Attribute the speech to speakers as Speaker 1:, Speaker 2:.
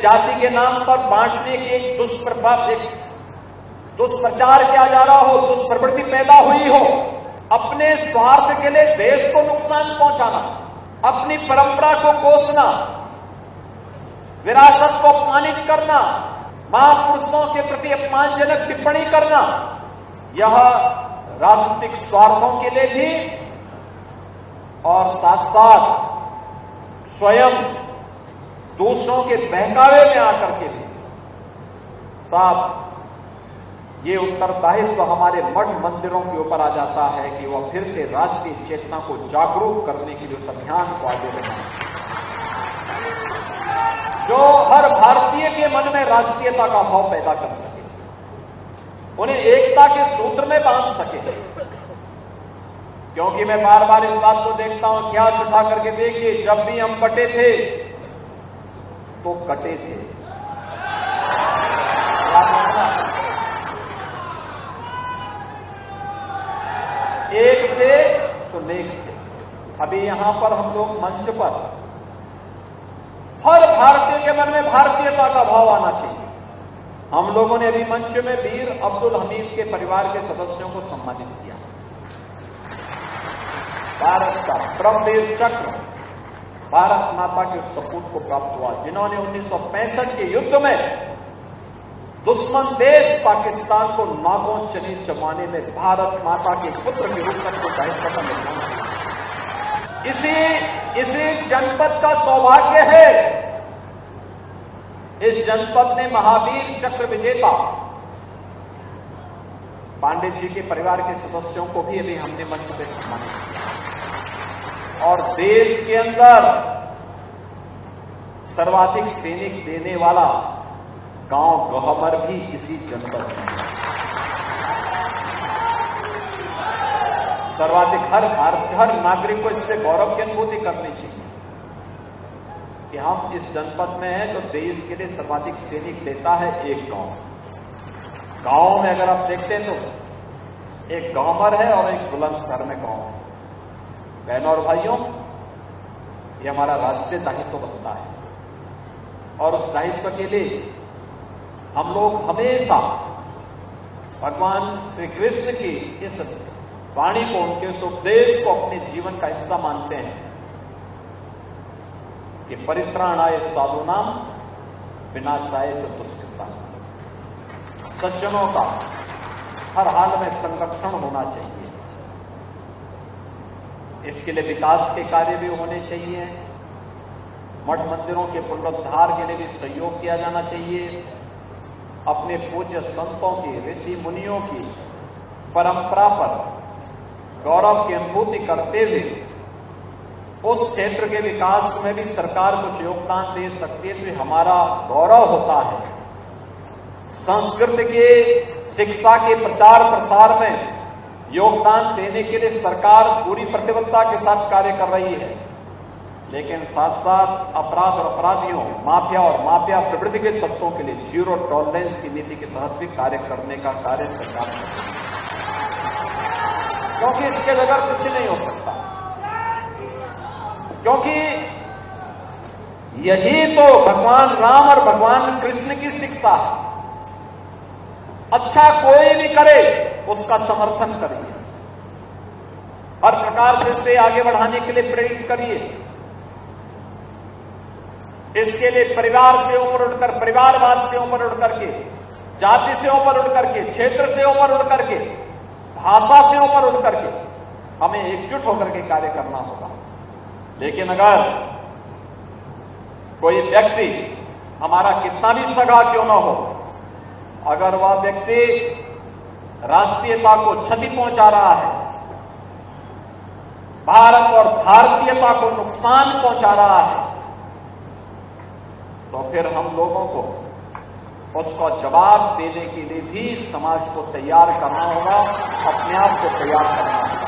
Speaker 1: जाति के नाम पर बांटने की एक दुष्प्रचार किया जा रहा हो, दुष्प्रवृत्ति पैदा हुई हो, अपने स्वार्थ के लिए देश को नुकसान पहुंचाना, अपनी परंपरा को कोसना, विरासत को अपमानित करना, महापुरुषों के प्रति अपमानजनक टिप्पणी करना, यह राजनीतिक स्वार्थों के लिए भी और साथ साथ स्वयं दूसरों के बहकावे में आकर के भी। साथ ये उत्तरदायित्व तो हमारे मठ मंदिरों के ऊपर आ जाता है कि वह फिर से राष्ट्रीय चेतना को जागरूक करने के लिए उस अभियान को आगे बढ़ाएं, जो हर भारतीय के मन में राष्ट्रीयता का भाव पैदा कर सके, उन्हें एकता के सूत्र में बांध सके। क्योंकि मैं बार बार इस बात को देखता हूं, इतिहास उठा करके देखिए, जब भी हम बटे थे तो कटे थे। एक थे तो नेक थे। अभी यहां पर हम लोग मंच पर हर भारतीय के मन में भारतीयता का भाव आना चाहिए। हम लोगों ने अभी मंच में वीर अब्दुल हमीद के परिवार के सदस्यों को सम्मानित किया। भारत का परमवीर चक्र भारत माता के सपूत को प्राप्त हुआ, जिन्होंने 1965 के युद्ध में दुश्मन देश पाकिस्तान को नागों चनी चबाने में भारत माता के पुत्र के रूप में दायित्व का निर्वहन किया। इसी जनपद का सौभाग्य है, इस जनपद ने महावीर चक्र विजेता पांडित जी के परिवार के सदस्यों को भी अभी हमने मंच पे सम्मानित किया। और देश के अंदर सर्वाधिक सैनिक देने वाला गांव गहमर भी इसी जनपद में है। सर्वाधिक हर नागरिक को इससे गौरव की अनुभूति करनी चाहिए कि हम इस जनपद में हैं, तो देश के लिए सर्वाधिक सैनिक देता है एक गांव। गांव में अगर आप देखते हैं तो एक गहमर है और एक बुलंदशहर में गांव है। बहनों और भाइयों, ये हमारा राष्ट्रीय दायित्व बनता है और उस दायित्व के लिए हम लोग हमेशा भगवान श्री कृष्ण की इस वाणी को, उनके इस उपदेश को अपने जीवन का हिस्सा मानते हैं कि परित्राणाय साधूनाम विनाशाय च दुष्कृतां। सज्जनों का हर हाल में संरक्षण होना चाहिए। इसके लिए विकास के कार्य भी होने चाहिए, मठ मंदिरों के पुनरुद्धार के लिए भी सहयोग किया जाना चाहिए। अपने पूज्य संतों की, ऋषि मुनियों की परंपरा पर गौरव की अनुभूति करते हुए उस क्षेत्र के विकास में भी सरकार कुछ योगदान दे सकती है, तो हमारा गौरव होता है। संस्कृत के शिक्षा के प्रचार प्रसार में योगदान देने के लिए सरकार पूरी प्रतिबद्धता के साथ कार्य कर रही है, लेकिन साथ साथ अपराध और अपराधियों, माफिया और माफिया प्रवृत्ति के तत्वों के लिए जीरो टॉलरेंस की नीति के तहत भी कार्य करने का कार्य सरकार कर रही है, क्योंकि इसके बगैर कुछ नहीं हो सकता। क्योंकि यही तो भगवान राम और भगवान कृष्ण की शिक्षा है। अच्छा कोई भी करे उसका समर्थन करिए, हर प्रकार से इसे आगे बढ़ाने के लिए प्रेरित करिए। इसके लिए परिवार से ऊपर उठकर, परिवारवाद से ऊपर उठ करके, जाति से ऊपर उठ करके, क्षेत्र से ऊपर उठ करके, भाषा से ऊपर उठ करके हमें एकजुट होकर के कार्य करना होगा। लेकिन अगर कोई व्यक्ति, हमारा कितना भी सगा क्यों ना हो, अगर वह व्यक्ति राष्ट्रीयता को क्षति पहुंचा रहा है, भारत और भारतीयता को नुकसान पहुंचा रहा है, तो फिर हम लोगों को उसका जवाब देने के लिए भी समाज को तैयार करना होगा, अपने आप को तैयार करना होगा।